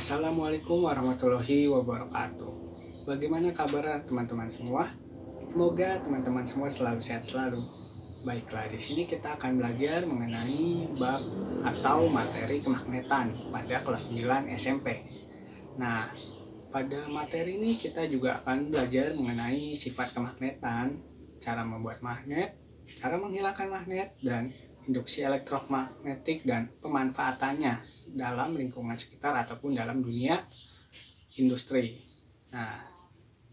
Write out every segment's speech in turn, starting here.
Assalamualaikum warahmatullahi wabarakatuh. Bagaimana kabar teman-teman semua? Semoga teman-teman semua selalu sehat selalu. Baiklah, di sini kita akan belajar mengenai bab atau materi kemagnetan pada kelas 9 SMP. Nah, pada materi ini kita juga akan belajar mengenai sifat kemagnetan, cara membuat magnet, cara menghilangkan magnet, dan induksi elektromagnetik dan pemanfaatannya dalam lingkungan sekitar ataupun dalam dunia industri. Nah,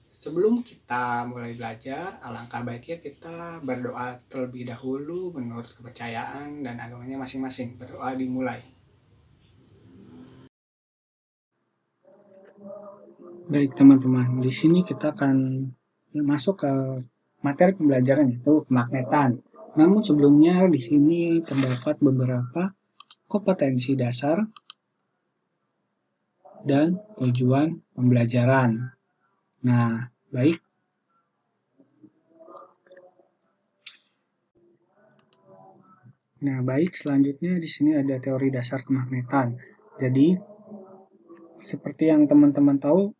sebelum kita mulai belajar, alangkah baiknya kita berdoa terlebih dahulu menurut kepercayaan dan agamanya masing-masing. Berdoa dimulai. Baik teman-teman, di sini kita akan masuk ke materi pembelajaran yaitu kemagnetan. Namun sebelumnya di sini terdapat beberapa kompetensi dasar dan tujuan pembelajaran. Nah, baik. Selanjutnya di sini ada teori dasar kemagnetan. Jadi, seperti yang teman-teman tahu,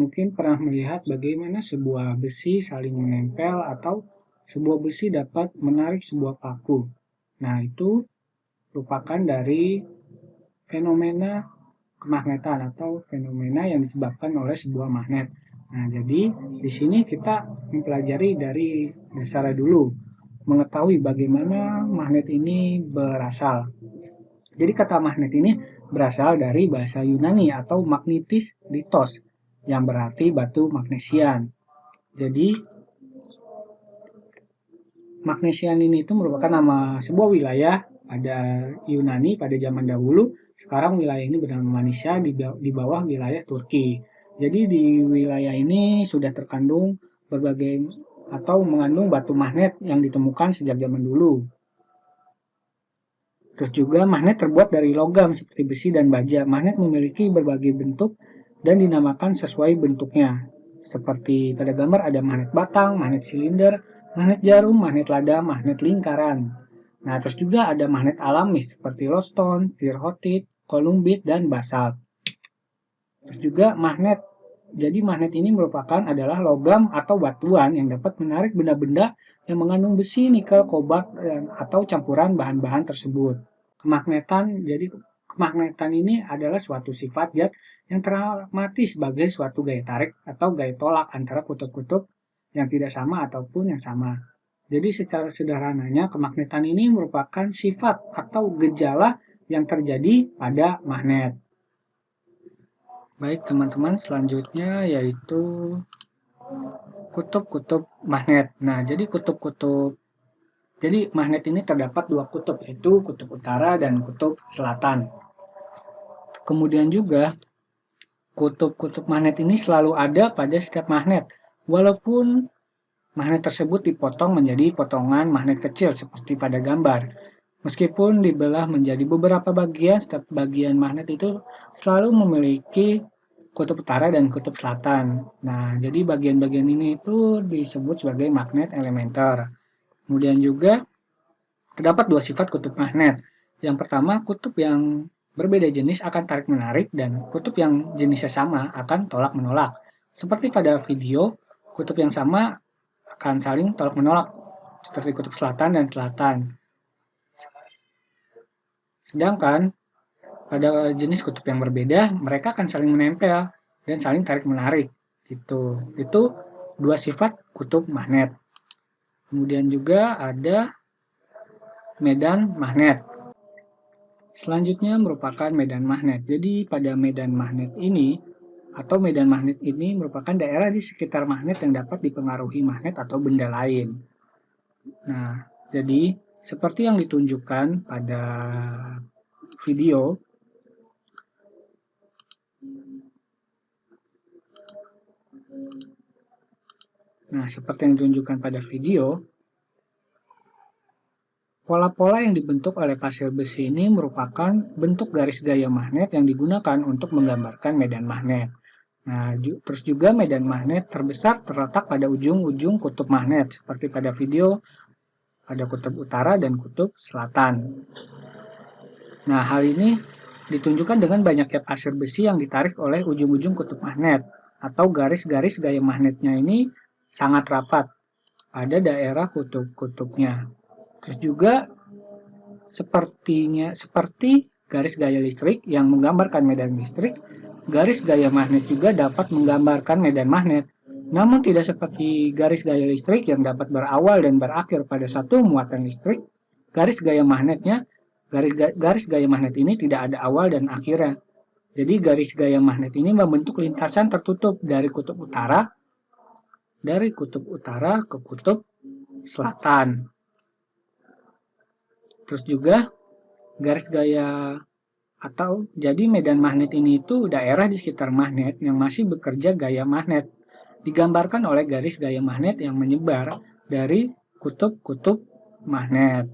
mungkin pernah melihat bagaimana sebuah besi saling menempel atau sebuah besi dapat menarik sebuah paku. Nah, itu merupakan dari fenomena kemagnetan atau fenomena yang disebabkan oleh sebuah magnet. Nah, jadi di sini kita mempelajari dari dasarnya dulu, mengetahui bagaimana magnet ini berasal. Jadi kata magnet ini berasal dari bahasa Yunani atau magnetis litos, yang berarti batu magnesian. Jadi magnesian ini itu merupakan nama sebuah wilayah pada Yunani pada zaman dahulu. Sekarang wilayah ini bernama Malaysia di bawah wilayah Turki. Jadi di wilayah ini sudah terkandung berbagai atau mengandung batu magnet yang ditemukan sejak zaman dulu. Terus juga magnet terbuat dari logam seperti besi dan baja. Magnet memiliki berbagai bentuk dan dinamakan sesuai bentuknya. Seperti pada gambar ada magnet batang, magnet silinder, magnet jarum, magnet lada, magnet lingkaran. Nah, terus juga ada magnet alami seperti lodestone, pirhotite, columbite, dan basalt. Terus juga magnet. Jadi magnet ini merupakan adalah logam atau batuan yang dapat menarik benda-benda yang mengandung besi, nikel, kobalt, atau campuran bahan-bahan tersebut. Kemagnetan ini adalah suatu sifat zat yang teramati sebagai suatu gaya tarik atau gaya tolak antara kutub-kutub yang tidak sama ataupun yang sama. Jadi secara sederhananya kemagnetan ini merupakan sifat atau gejala yang terjadi pada magnet. Baik teman-teman, selanjutnya yaitu kutub-kutub magnet. Nah, jadi magnet ini terdapat dua kutub, yaitu kutub utara dan kutub selatan. Kemudian juga kutub-kutub magnet ini selalu ada pada setiap magnet, walaupun magnet tersebut dipotong menjadi potongan magnet kecil seperti pada gambar. Meskipun dibelah menjadi beberapa bagian, setiap bagian magnet itu selalu memiliki kutub utara dan kutub selatan. Nah, jadi bagian-bagian ini itu disebut sebagai magnet elementer. Kemudian juga terdapat dua sifat kutub magnet. Yang pertama, kutub yang berbeda jenis akan tarik-menarik dan kutub yang jenisnya sama akan tolak-menolak. Seperti pada video, kutub yang sama akan saling tolak-menolak, seperti kutub selatan dan selatan. Sedangkan pada jenis kutub yang berbeda, mereka akan saling menempel dan saling tarik-menarik. Gitu. Itu dua sifat kutub magnet. Kemudian juga ada medan magnet. Selanjutnya merupakan medan magnet. Jadi pada medan magnet ini merupakan daerah di sekitar magnet yang dapat dipengaruhi magnet atau benda lain. Nah, jadi seperti yang ditunjukkan pada video, pola-pola yang dibentuk oleh pasir besi ini merupakan bentuk garis gaya magnet yang digunakan untuk menggambarkan medan magnet. Nah, terus juga medan magnet terbesar terletak pada ujung-ujung kutub magnet, seperti pada video ada kutub utara dan kutub selatan. Nah, hal ini ditunjukkan dengan banyaknya pasir besi yang ditarik oleh ujung-ujung kutub magnet, atau garis-garis gaya magnetnya ini sangat rapat pada daerah kutub-kutubnya. Terus juga seperti garis gaya listrik yang menggambarkan medan listrik, garis gaya magnet juga dapat menggambarkan medan magnet. Namun tidak seperti garis gaya listrik yang dapat berawal dan berakhir pada satu muatan listrik, garis gaya magnetnya, garis gaya magnet ini tidak ada awal dan akhirnya. Jadi garis gaya magnet ini membentuk lintasan tertutup dari kutub utara ke kutub selatan. Terus juga garis gaya atau jadi medan magnet ini itu daerah di sekitar magnet yang masih bekerja gaya magnet, digambarkan oleh garis gaya magnet yang menyebar dari kutub-kutub magnet.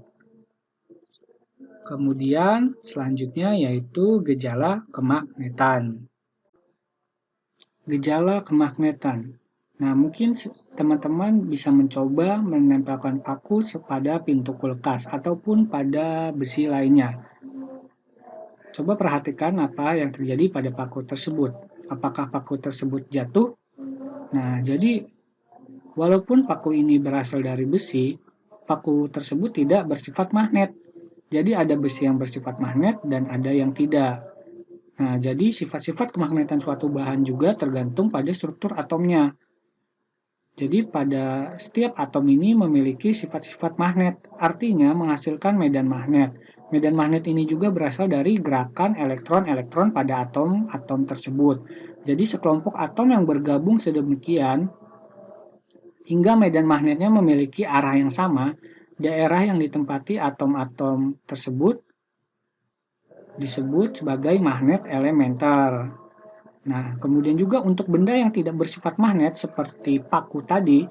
Kemudian selanjutnya yaitu gejala kemagnetan. Gejala kemagnetan. Nah, mungkin teman-teman bisa mencoba menempelkan paku pada pintu kulkas ataupun pada besi lainnya. Coba perhatikan apa yang terjadi pada paku tersebut. Apakah paku tersebut jatuh? Nah, jadi walaupun paku ini berasal dari besi, paku tersebut tidak bersifat magnet. Jadi ada besi yang bersifat magnet dan ada yang tidak. Nah, jadi sifat-sifat kemagnetan suatu bahan juga tergantung pada struktur atomnya. Jadi pada setiap atom ini memiliki sifat-sifat magnet, artinya menghasilkan medan magnet. Medan magnet ini juga berasal dari gerakan elektron-elektron pada atom-atom tersebut. Jadi sekelompok atom yang bergabung sedemikian hingga medan magnetnya memiliki arah yang sama, daerah yang ditempati atom-atom tersebut disebut sebagai magnet elementer. Nah, kemudian juga untuk benda yang tidak bersifat magnet seperti paku tadi,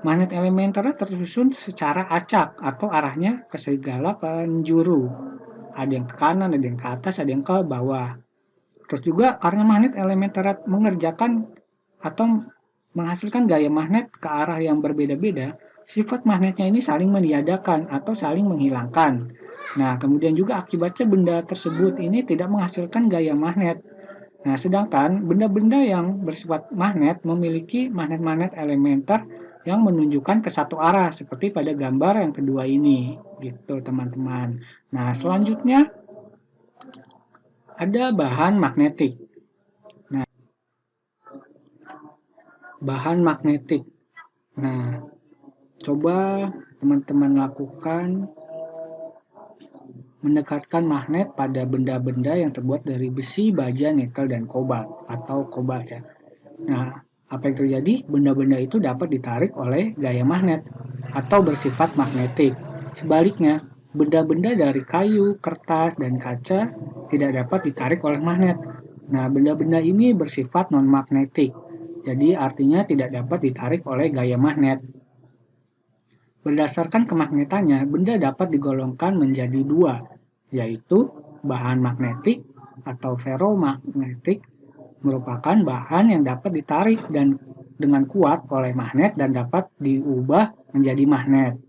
magnet elementer tersusun secara acak atau arahnya ke segala penjuru. Ada yang ke kanan, ada yang ke atas, ada yang ke bawah. Terus juga karena magnet elementer mengerjakan atau menghasilkan gaya magnet ke arah yang berbeda-beda, sifat magnetnya ini saling meniadakan atau saling menghilangkan. Nah, kemudian juga akibatnya benda tersebut ini tidak menghasilkan gaya magnet. Nah, sedangkan benda-benda yang bersifat magnet memiliki magnet-magnet elementer yang menunjukkan ke satu arah, seperti pada gambar yang kedua ini, gitu teman-teman. Nah, selanjutnya ada bahan magnetik. Nah, bahan magnetik. Nah, coba teman-teman lakukan mendekatkan magnet pada benda-benda yang terbuat dari besi, baja, nikel, dan kobalt atau kobalt ya. Nah, apa yang terjadi? Benda-benda itu dapat ditarik oleh gaya magnet atau bersifat magnetik. Sebaliknya, benda-benda dari kayu, kertas, dan kaca tidak dapat ditarik oleh magnet. Nah, benda-benda ini bersifat non-magnetik. Jadi artinya tidak dapat ditarik oleh gaya magnet. Berdasarkan kemagnetannya, benda dapat digolongkan menjadi dua, yaitu bahan magnetik atau ferromagnetik merupakan bahan yang dapat ditarik dan dengan kuat oleh magnet dan dapat diubah menjadi magnet.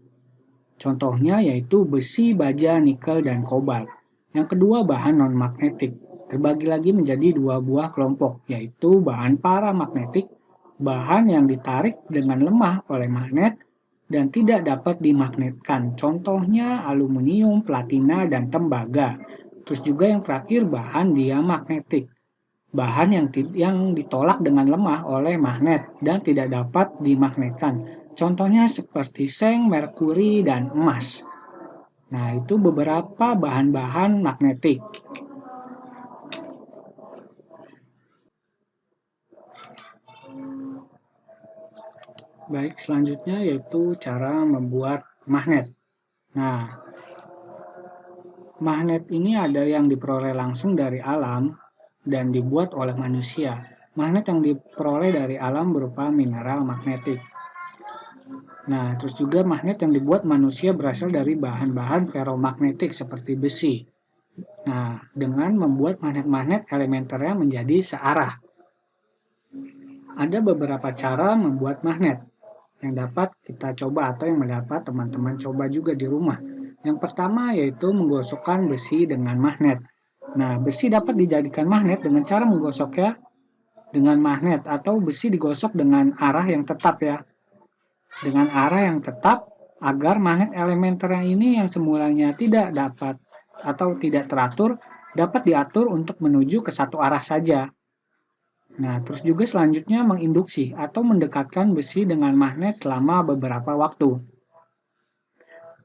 Contohnya yaitu besi, baja, nikel, dan kobalt. Yang kedua bahan non-magnetik, terbagi lagi menjadi dua buah kelompok, yaitu bahan paramagnetik, bahan yang ditarik dengan lemah oleh magnet, dan tidak dapat dimagnetkan. Contohnya aluminium, platina, dan tembaga. Terus juga yang terakhir bahan diamagnetik. Bahan yang ditolak dengan lemah oleh magnet dan tidak dapat dimagnetkan. Contohnya seperti seng, merkuri, dan emas. Nah, itu beberapa bahan-bahan magnetik. Baik, selanjutnya yaitu cara membuat magnet. Nah, magnet ini ada yang diperoleh langsung dari alam dan dibuat oleh manusia. Magnet yang diperoleh dari alam berupa mineral magnetik. Nah, terus juga magnet yang dibuat manusia berasal dari bahan-bahan ferromagnetik seperti besi. Nah, dengan membuat magnet-magnet elementernya menjadi searah. Ada beberapa cara membuat magnet yang dapat kita coba atau yang mendapat teman-teman coba juga di rumah. Yang pertama yaitu menggosokkan besi dengan magnet. Nah, besi dapat dijadikan magnet dengan cara menggosoknya dengan magnet atau besi digosok dengan arah yang tetap ya. Dengan arah yang tetap agar magnet elementernya ini yang semulanya tidak dapat atau tidak teratur dapat diatur untuk menuju ke satu arah saja. Nah, terus juga selanjutnya menginduksi atau mendekatkan besi dengan magnet selama beberapa waktu.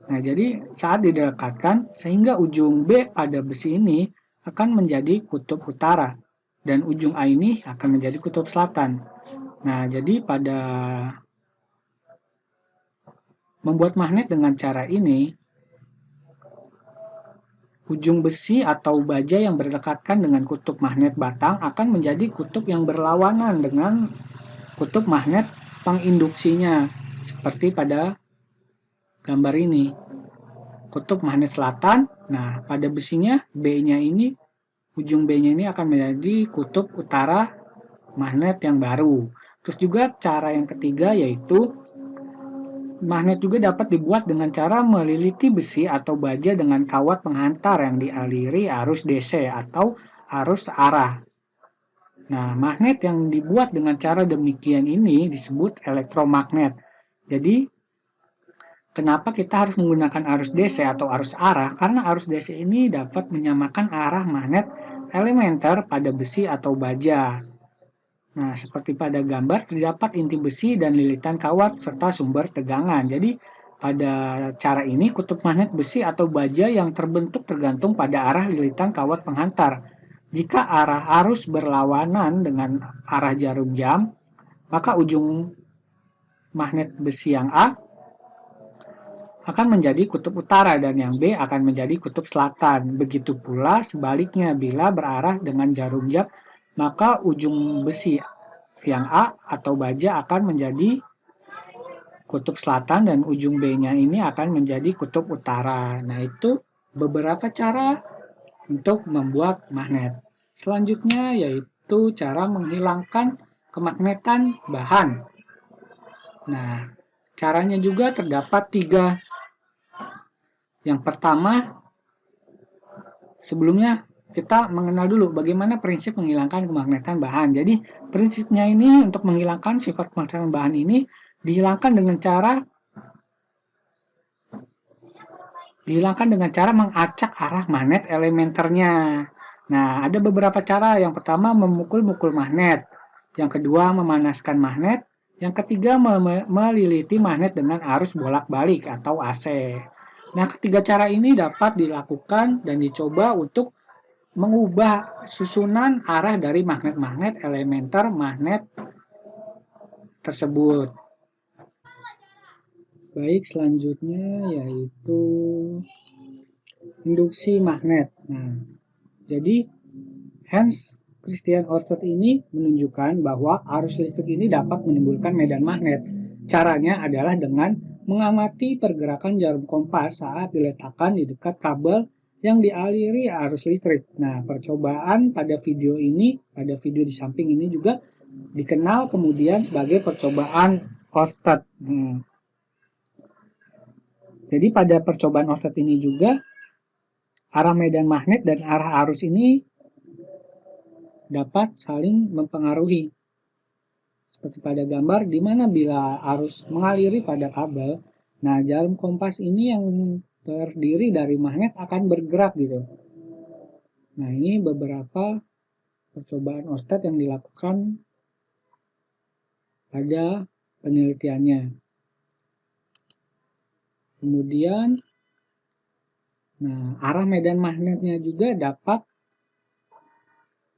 Nah, jadi saat didekatkan, sehingga ujung B pada besi ini akan menjadi kutub utara, dan ujung A ini akan menjadi kutub selatan. Nah, jadi pada membuat magnet dengan cara ini, ujung besi atau baja yang berdekatkan dengan kutub magnet batang akan menjadi kutub yang berlawanan dengan kutub magnet penginduksinya, seperti pada gambar ini. Kutub magnet selatan, nah pada besinya B-nya ini, ujung B-nya ini akan menjadi kutub utara magnet yang baru. Terus juga cara yang ketiga yaitu magnet juga dapat dibuat dengan cara meliliti besi atau baja dengan kawat penghantar yang dialiri arus DC atau arus arah. Nah, magnet yang dibuat dengan cara demikian ini disebut elektromagnet. Jadi, kenapa kita harus menggunakan arus DC atau arus arah? Karena arus DC ini dapat menyamakan arah magnet elementer pada besi atau baja. Nah, seperti pada gambar terdapat inti besi dan lilitan kawat serta sumber tegangan. Jadi, pada cara ini kutub magnet besi atau baja yang terbentuk tergantung pada arah lilitan kawat penghantar. Jika arah arus berlawanan dengan arah jarum jam, maka ujung magnet besi yang A akan menjadi kutub utara dan yang B akan menjadi kutub selatan. Begitu pula sebaliknya bila berarah dengan jarum jam, maka ujung besi yang A atau baja akan menjadi kutub selatan dan ujung B-nya ini akan menjadi kutub utara. Nah, itu beberapa cara untuk membuat magnet. Selanjutnya yaitu cara menghilangkan kemagnetan bahan. Nah, caranya juga terdapat tiga. Yang pertama, sebelumnya kita mengenal dulu bagaimana prinsip menghilangkan kemagnetan bahan. Jadi, prinsipnya ini untuk menghilangkan sifat kemagnetan bahan ini dihilangkan dengan cara mengacak arah magnet elementernya. Nah, ada beberapa cara. Yang pertama, memukul-mukul magnet. Yang kedua, memanaskan magnet. Yang ketiga, meliliti magnet dengan arus bolak-balik atau AC. Nah, ketiga cara ini dapat dilakukan dan dicoba untuk mengubah susunan arah dari magnet-magnet elementer magnet tersebut. Baik, selanjutnya yaitu induksi magnet. Nah, jadi Hans Christian Ørsted ini menunjukkan bahwa arus listrik ini dapat menimbulkan medan magnet. Caranya adalah dengan mengamati pergerakan jarum kompas saat diletakkan di dekat kabel yang dialiri arus listrik. Nah, percobaan pada video ini, pada video di samping ini juga dikenal kemudian sebagai percobaan Ørsted. Jadi pada percobaan Ørsted ini juga arah medan magnet dan arah arus ini dapat saling mempengaruhi. Seperti pada gambar, di mana bila arus mengaliri pada kabel, nah jarum kompas ini yang terdiri dari magnet akan bergerak gitu. Nah, ini beberapa percobaan Ørsted yang dilakukan pada penelitiannya. Kemudian, nah arah medan magnetnya juga dapat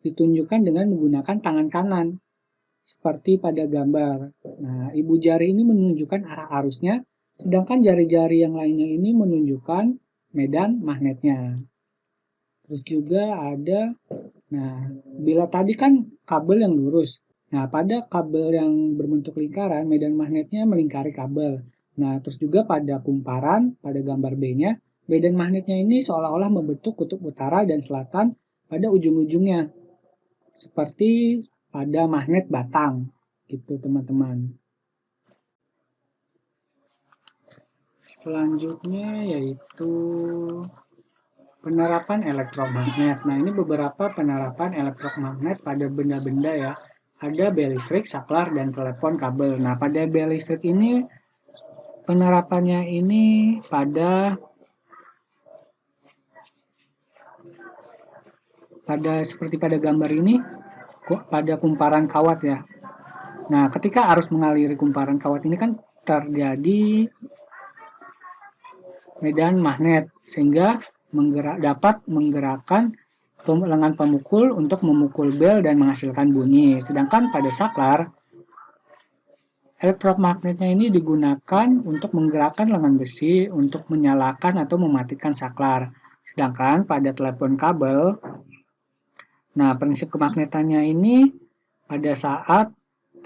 ditunjukkan dengan menggunakan tangan kanan seperti pada gambar. Nah, ibu jari ini menunjukkan arah arusnya, sedangkan jari-jari yang lainnya ini menunjukkan medan magnetnya. Terus juga ada, nah, bila tadi kan kabel yang lurus. Nah, pada kabel yang berbentuk lingkaran, medan magnetnya melingkari kabel. Nah, terus juga pada kumparan, pada gambar B-nya, medan magnetnya ini seolah-olah membentuk kutub utara dan selatan pada ujung-ujungnya. Seperti pada magnet batang gitu teman-teman. Selanjutnya yaitu Penerapan elektromagnet. Nah, ini beberapa penerapan elektromagnet pada benda-benda ya. Ada bel listrik, saklar, dan telepon kabel. Nah, pada bel listrik ini penerapannya ini seperti pada gambar ini, pada kumparan kawat ya. Nah, ketika arus mengaliri kumparan kawat ini kan terjadi medan magnet sehingga dapat menggerakkan lengan pemukul untuk memukul bel dan menghasilkan bunyi. Sedangkan pada saklar, elektromagnetnya ini digunakan untuk menggerakkan lengan besi untuk menyalakan atau mematikan saklar. Sedangkan pada telepon kabel, nah prinsip kemagnetannya ini pada saat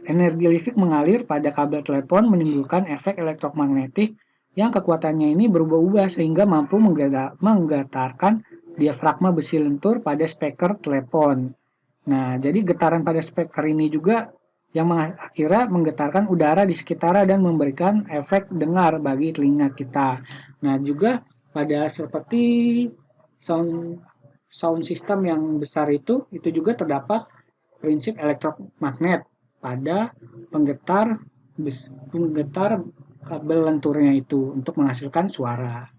energi listrik mengalir pada kabel telepon menimbulkan efek elektromagnetik yang kekuatannya ini berubah-ubah sehingga mampu menggetarkan diafragma besi lentur pada speaker telepon. Nah, jadi getaran pada speaker ini juga yang akhirnya menggetarkan udara di sekitar dan memberikan efek dengar bagi telinga kita. Nah, juga pada seperti sound system yang besar itu juga terdapat prinsip elektromagnet pada penggetar kabel lenturnya itu untuk menghasilkan suara.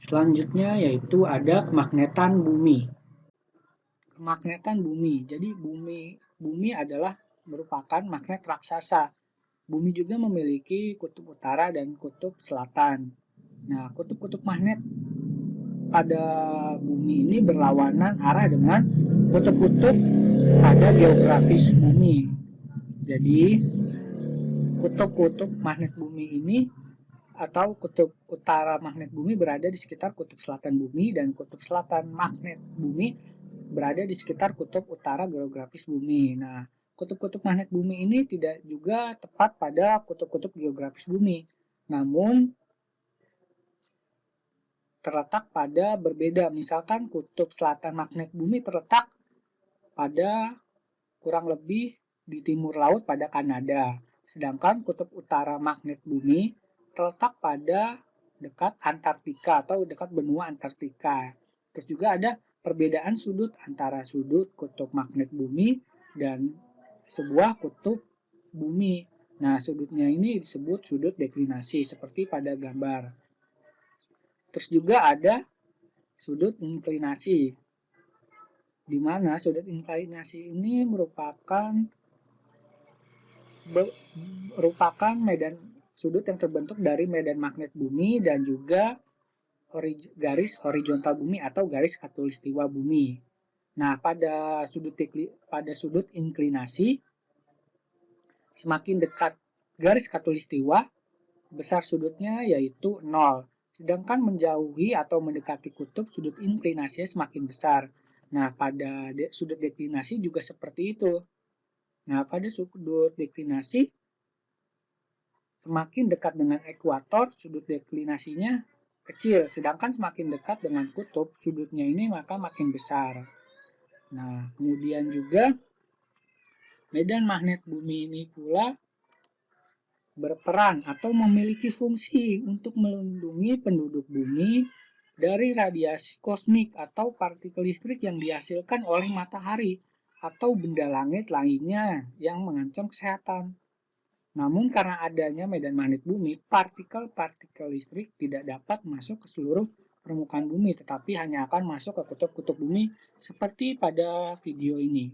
Selanjutnya yaitu ada kemagnetan bumi. Kemagnetan bumi. Jadi bumi adalah merupakan magnet raksasa. Bumi juga memiliki kutub utara dan kutub selatan. Nah, kutub-kutub magnet pada bumi ini berlawanan arah dengan kutub-kutub pada geografis bumi. Jadi, kutub-kutub magnet bumi ini atau kutub utara magnet bumi berada di sekitar kutub selatan bumi dan kutub selatan magnet bumi berada di sekitar kutub utara geografis bumi. Nah, kutub-kutub magnet bumi ini tidak juga tepat pada kutub-kutub geografis bumi. Namun, terletak pada berbeda. Misalkan kutub selatan magnet bumi terletak pada kurang lebih di timur laut pada Kanada. Sedangkan kutub utara magnet bumi terletak pada dekat Antartika atau dekat benua Antartika. Terus juga ada perbedaan sudut antara sudut kutub magnet bumi dan sebuah kutub bumi. Nah, sudutnya ini disebut sudut deklinasi seperti pada gambar. Terus juga ada sudut inklinasi, di mana sudut inklinasi ini merupakan medan sudut yang terbentuk dari medan magnet bumi dan juga garis horizontal bumi atau garis khatulistiwa bumi. Nah, pada sudut inklinasi, semakin dekat garis khatulistiwa, besar sudutnya yaitu 0. Sedangkan menjauhi atau mendekati kutub, sudut inklinasinya semakin besar. Nah, pada sudut deklinasi juga seperti itu. Nah, pada sudut deklinasi, semakin dekat dengan ekuator, sudut deklinasinya kecil. Sedangkan semakin dekat dengan kutub, sudutnya ini maka makin besar. Nah, kemudian juga medan magnet bumi ini pula berperan atau memiliki fungsi untuk melindungi penduduk bumi dari radiasi kosmik atau partikel listrik yang dihasilkan oleh matahari atau benda langit lainnya yang mengancam kesehatan. Namun karena adanya medan magnet bumi, partikel-partikel listrik tidak dapat masuk ke seluruh permukaan bumi, tetapi hanya akan masuk ke kutub-kutub bumi seperti pada video ini.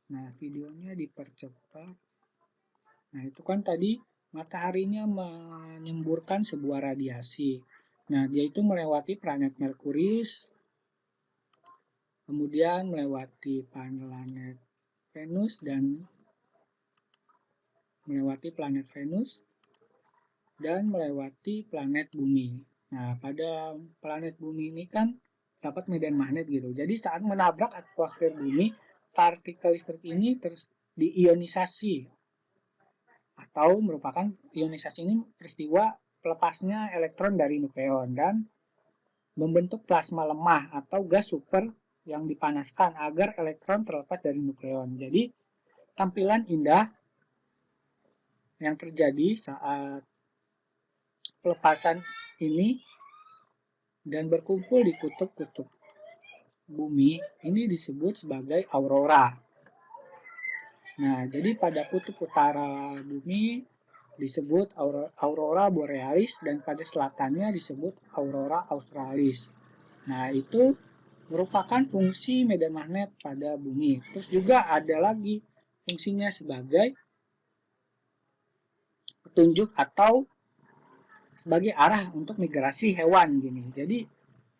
Nah, videonya dipercepat. Nah, itu kan tadi mataharinya menyemburkan sebuah radiasi. Nah, dia itu melewati planet Merkurius, kemudian melewati planet Venus dan melewati planet Bumi. Nah, pada planet Bumi ini kan dapat medan magnet gitu. Jadi saat menabrak atmosfer Bumi, partikel listrik ini terus diionisasi atau merupakan ionisasi ini peristiwa lepasnya elektron dari nukleon dan membentuk plasma lemah atau gas super yang dipanaskan agar elektron terlepas dari nukleon. Jadi tampilan indah yang terjadi saat pelepasan ini dan berkumpul di kutub-kutub bumi ini disebut sebagai aurora. Nah, jadi pada kutub utara bumi disebut aurora borealis dan pada selatannya disebut aurora australis. Nah, itu merupakan fungsi medan magnet pada bumi. Terus juga ada lagi fungsinya sebagai petunjuk atau sebagai arah untuk migrasi hewan gini. Jadi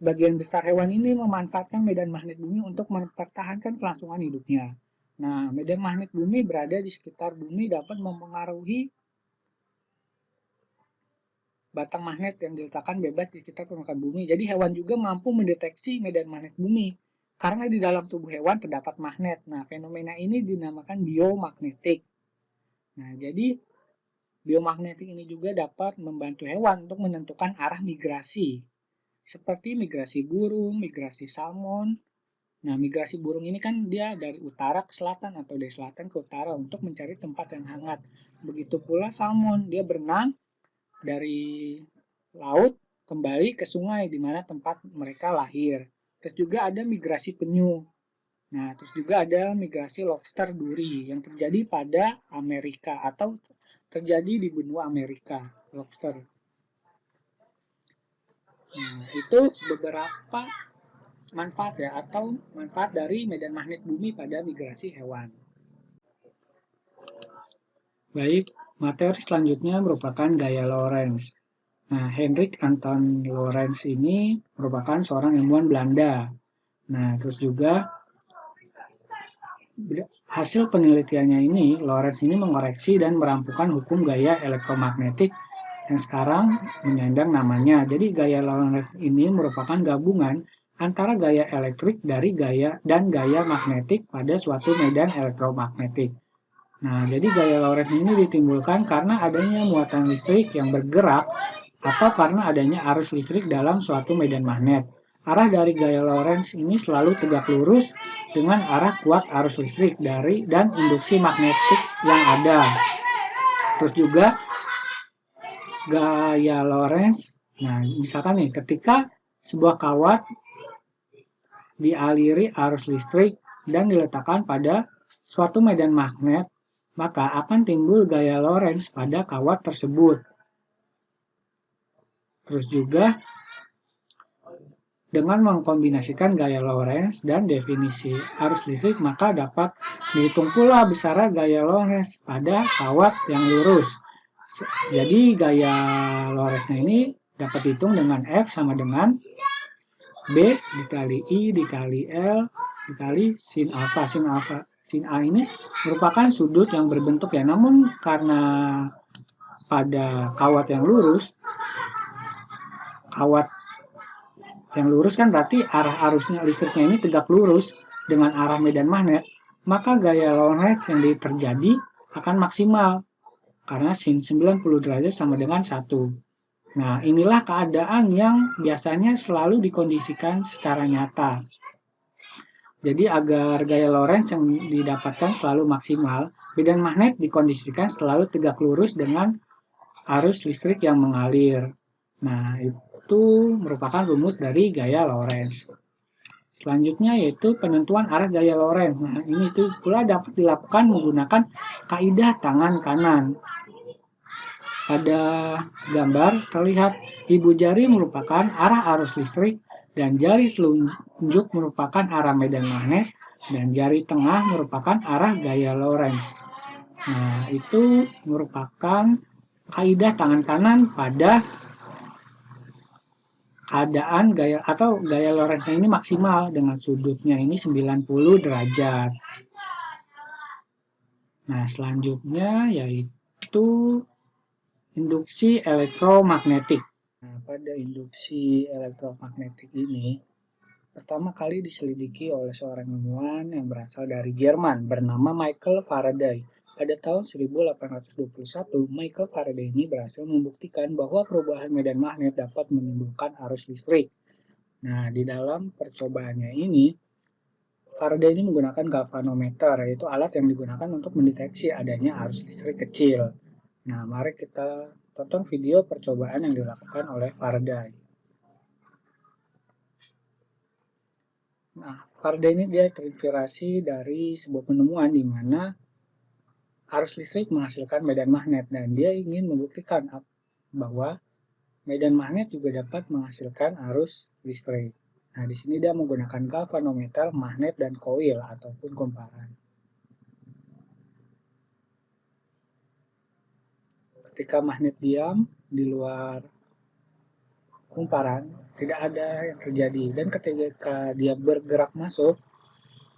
bagian besar hewan ini memanfaatkan medan magnet bumi untuk mempertahankan kelangsungan hidupnya. Nah, medan magnet bumi berada di sekitar bumi dapat mempengaruhi batang magnet yang diletakkan bebas di sekitar permukaan bumi. Jadi hewan juga mampu mendeteksi medan magnet bumi karena di dalam tubuh hewan terdapat magnet. Nah, fenomena ini dinamakan biomagnetik. Nah, jadi biomagnetik ini juga dapat membantu hewan untuk menentukan arah migrasi, seperti migrasi burung, migrasi salmon. Nah, migrasi burung ini kan dia dari utara ke selatan atau dari selatan ke utara untuk mencari tempat yang hangat. Begitu pula salmon, dia berenang dari laut kembali ke sungai di mana tempat mereka lahir. Terus juga ada migrasi penyu. Nah, terus juga ada migrasi lobster duri yang terjadi pada Amerika atau terjadi di benua Amerika, lobster. Nah, itu beberapa manfaat ya atau manfaat dari medan magnet bumi pada migrasi hewan. Baik, materi selanjutnya merupakan gaya Lorentz. Nah, Hendrik Anton Lorentz ini merupakan seorang ilmuwan Belanda. Nah, terus juga hasil penelitiannya ini, Lorentz ini mengoreksi dan merampukan hukum gaya elektromagnetik yang sekarang menyandang namanya. Jadi gaya Lorentz ini merupakan gabungan antara gaya elektrik dari gaya dan gaya magnetik pada suatu medan elektromagnetik. Nah, jadi gaya Lorentz ini ditimbulkan karena adanya muatan listrik yang bergerak atau karena adanya arus listrik dalam suatu medan magnet. Arah dari gaya Lorentz ini selalu tegak lurus dengan arah kuat arus listrik dari dan induksi magnetik yang ada. Terus juga gaya Lorentz, nah misalkan nih ketika sebuah kawat dialiri arus listrik dan diletakkan pada suatu medan magnet, maka akan timbul gaya Lorentz pada kawat tersebut. Terus juga dengan mengkombinasikan gaya Lorentz dan definisi arus listrik, maka dapat dihitung pula besarnya gaya Lorentz pada kawat yang lurus. Jadi gaya Lorentz ini dapat dihitung dengan F sama dengan B dikali I dikali L dikali sin alfa. Sin A ini merupakan sudut yang berbentuk ya, namun karena pada kawat yang lurus, kawat yang lurus kan berarti arah arusnya listriknya ini tegak lurus dengan arah medan magnet, maka gaya Lorentz yang terjadi akan maksimal karena sin 90 derajat sama dengan 1. Nah, inilah keadaan yang biasanya selalu dikondisikan secara nyata. Jadi agar gaya Lorentz yang didapatkan selalu maksimal, medan magnet dikondisikan selalu tegak lurus dengan arus listrik yang mengalir. Nah, itu merupakan rumus dari gaya Lorentz. Selanjutnya yaitu penentuan arah gaya Lorentz. Nah, ini itu pula dapat dilakukan menggunakan kaidah tangan kanan. Pada gambar terlihat ibu jari merupakan arah arus listrik dan jari telunjuk merupakan arah medan magnet dan jari tengah merupakan arah gaya Lorentz. Nah, itu merupakan kaidah tangan kanan pada keadaan gaya atau gaya Lorentz ini maksimal dengan sudutnya ini 90 derajat. Nah, selanjutnya yaitu induksi elektromagnetik. Nah, pada induksi elektromagnetik ini pertama kali diselidiki oleh seorang ilmuwan yang berasal dari Jerman bernama Michael Faraday. Pada tahun 1821, Michael Faraday ini berhasil membuktikan bahwa perubahan medan magnet dapat menimbulkan arus listrik. Nah, di dalam percobaannya ini, Faraday ini menggunakan galvanometer, yaitu alat yang digunakan untuk mendeteksi adanya arus listrik kecil. Nah, mari kita tonton video percobaan yang dilakukan oleh Faraday. Nah, Faraday ini dia terinspirasi dari sebuah penemuan di mana arus listrik menghasilkan medan magnet dan dia ingin membuktikan bahwa medan magnet juga dapat menghasilkan arus listrik. Nah, di sini dia menggunakan galvanometer, magnet, dan koil ataupun komparan. Ketika magnet diam di luar kumparan, tidak ada yang terjadi. Dan ketika dia bergerak masuk,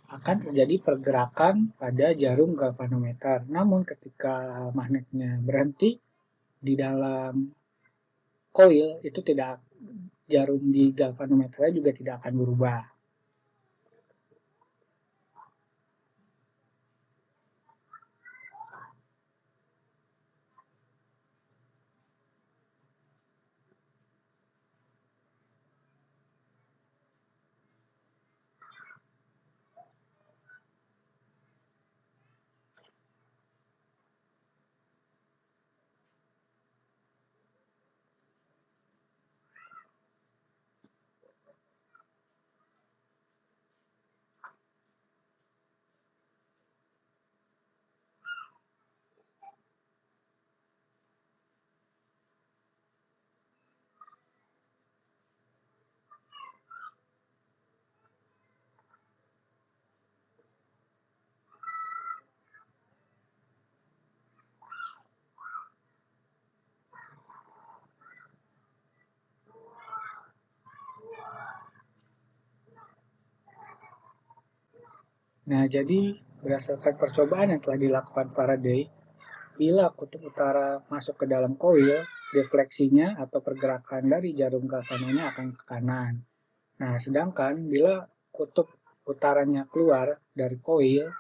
akan terjadi pergerakan pada jarum galvanometer. Namun ketika magnetnya berhenti di dalam koil, itu tidak, jarum di galvanometernya juga tidak akan berubah. Nah, jadi berdasarkan percobaan yang telah dilakukan Faraday, bila kutub utara masuk ke dalam koil, defleksinya atau pergerakan dari jarum galvanonya akan ke kanan. Nah, sedangkan bila kutub utaranya keluar dari koil,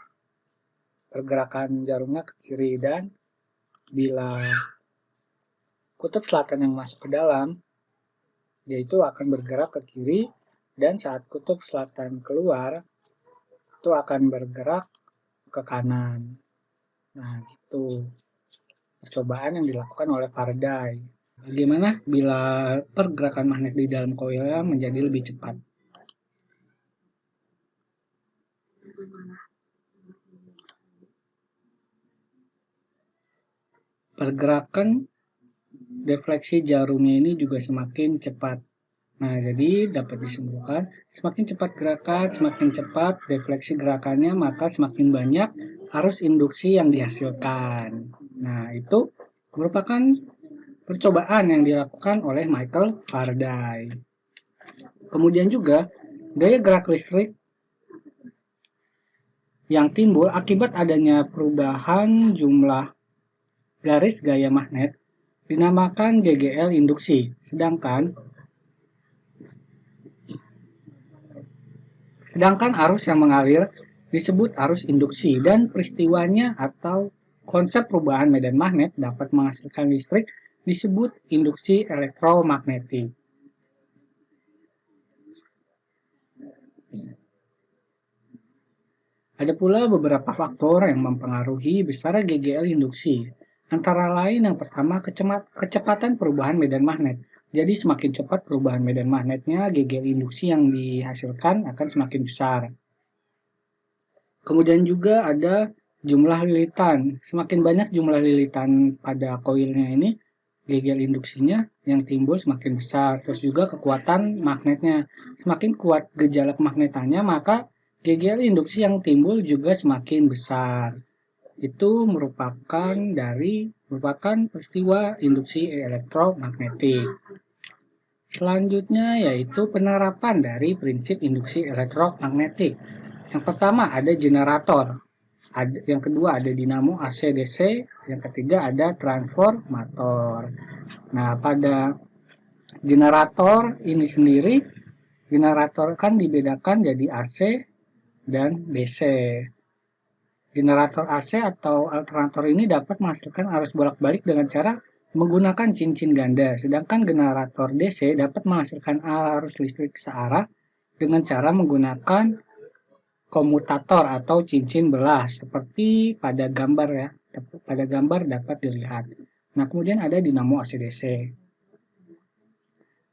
pergerakan jarumnya ke kiri, dan bila kutub selatan yang masuk ke dalam, yaitu akan bergerak ke kiri, dan saat kutub selatan keluar, itu akan bergerak ke kanan. Nah, itu percobaan yang dilakukan oleh Faraday. Bagaimana bila pergerakan magnet di dalam koilnya menjadi lebih cepat? Pergerakan defleksi jarumnya ini juga semakin cepat. Nah, jadi dapat disimpulkan, semakin cepat gerakan, semakin cepat defleksi gerakannya, maka semakin banyak arus induksi yang dihasilkan. Nah, itu merupakan percobaan yang dilakukan oleh Michael Faraday. Kemudian juga, gaya gerak listrik yang timbul akibat adanya perubahan jumlah garis gaya magnet dinamakan GGL induksi. Sedangkan arus yang mengalir disebut arus induksi dan peristiwanya atau konsep perubahan medan magnet dapat menghasilkan listrik disebut induksi elektromagnetik. Ada pula beberapa faktor yang mempengaruhi besar GGL induksi. Antara lain yang pertama kecepatan perubahan medan magnet. Jadi semakin cepat perubahan medan magnetnya, GGL induksi yang dihasilkan akan semakin besar. Kemudian juga ada jumlah lilitan. Semakin banyak jumlah lilitan pada koilnya ini, GGL induksinya yang timbul semakin besar. Terus juga kekuatan magnetnya. Semakin kuat gejala magnetannya, maka GGL induksi yang timbul juga semakin besar. Itu merupakan peristiwa induksi elektromagnetik. Selanjutnya yaitu penerapan dari prinsip induksi elektromagnetik. Yang pertama ada generator, yang kedua ada dinamo AC DC, yang ketiga ada transformator. Nah, pada generator ini sendiri, generator kan dibedakan jadi AC dan DC. Generator AC atau alternator ini dapat menghasilkan arus bolak-balik dengan cara menggunakan cincin ganda, sedangkan generator DC dapat menghasilkan arus listrik searah dengan cara menggunakan komutator atau cincin belah seperti pada gambar ya. Pada gambar dapat dilihat. Nah, kemudian ada dinamo AC/DC.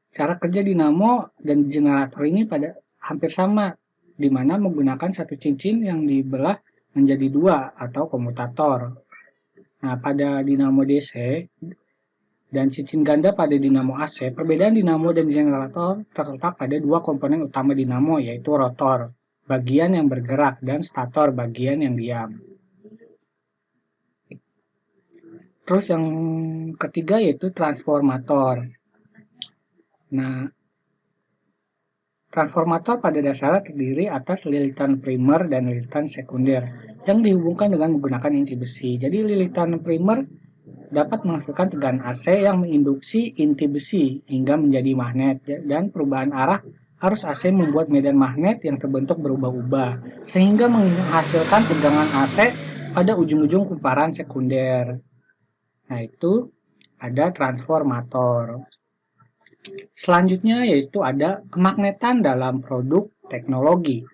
Cara kerja dinamo dan generator ini pada hampir sama di mana menggunakan satu cincin yang dibelah menjadi dua atau komutator. Nah, pada dinamo DC dan cincin ganda pada dinamo AC, perbedaan dinamo dan generator terletak pada dua komponen utama dinamo, yaitu rotor, bagian yang bergerak, dan stator, bagian yang diam. Terus yang ketiga yaitu transformator. Nah, transformator pada dasarnya terdiri atas lilitan primer dan lilitan sekunder yang dihubungkan dengan menggunakan inti besi. Jadi lilitan primer dapat menghasilkan tegangan AC yang menginduksi inti besi hingga menjadi magnet, dan perubahan arah arus AC membuat medan magnet yang terbentuk berubah-ubah sehingga menghasilkan tegangan AC pada ujung-ujung kumparan sekunder. Nah, itu ada transformator. Selanjutnya yaitu ada kemagnetan dalam produk teknologi.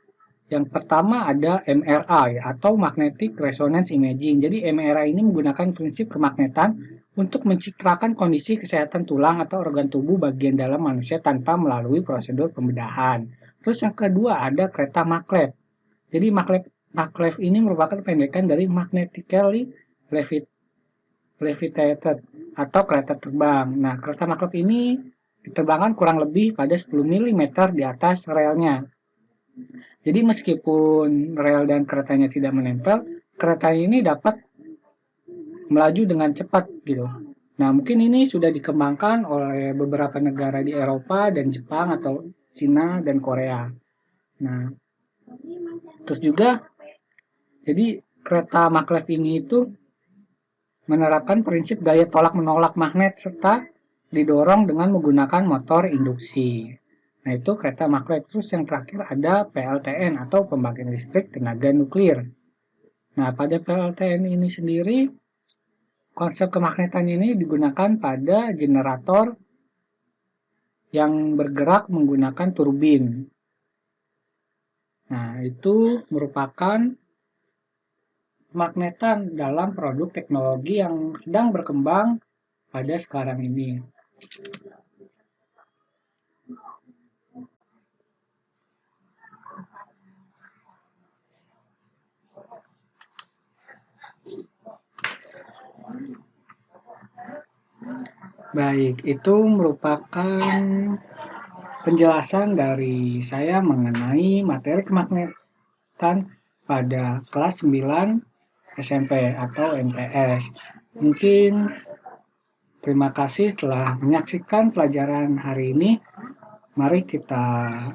Yang pertama ada MRI atau Magnetic Resonance Imaging. Jadi MRI ini menggunakan prinsip kemagnetan untuk mencitrakan kondisi kesehatan tulang atau organ tubuh bagian dalam manusia tanpa melalui prosedur pembedahan. Terus yang kedua ada kereta maglev. Jadi maglev ini merupakan pendekan dari magnetically levitated atau kereta terbang. Nah, kereta maglev ini diterbangkan kurang lebih pada 10 mm di atas relnya. Jadi meskipun rel dan keretanya tidak menempel, kereta ini dapat melaju dengan cepat gitu. Nah, mungkin ini sudah dikembangkan oleh beberapa negara di Eropa dan Jepang atau Cina dan Korea. Nah, terus juga jadi kereta maglev ini itu menerapkan prinsip gaya tolak-menolak magnet serta didorong dengan menggunakan motor induksi. Nah, itu kereta maglev. Terus yang terakhir ada PLTN atau pembangkit listrik tenaga nuklir. Nah, pada PLTN ini sendiri, konsep kemagnetan ini digunakan pada generator yang bergerak menggunakan turbin. Nah, itu merupakan kemagnetan dalam produk teknologi yang sedang berkembang pada sekarang ini. Baik, itu merupakan penjelasan dari saya mengenai materi kemagnetan pada kelas 9 SMP atau MTS. Mungkin terima kasih telah menyaksikan pelajaran hari ini. Mari kita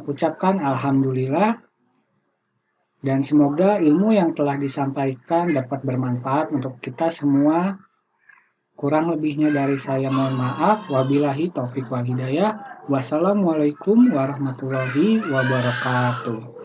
ucapkan alhamdulillah dan semoga ilmu yang telah disampaikan dapat bermanfaat untuk kita semua. Kurang lebihnya dari saya mohon maaf. Wabillahi taufik wal hidayah. Wassalamualaikum warahmatullahi wabarakatuh.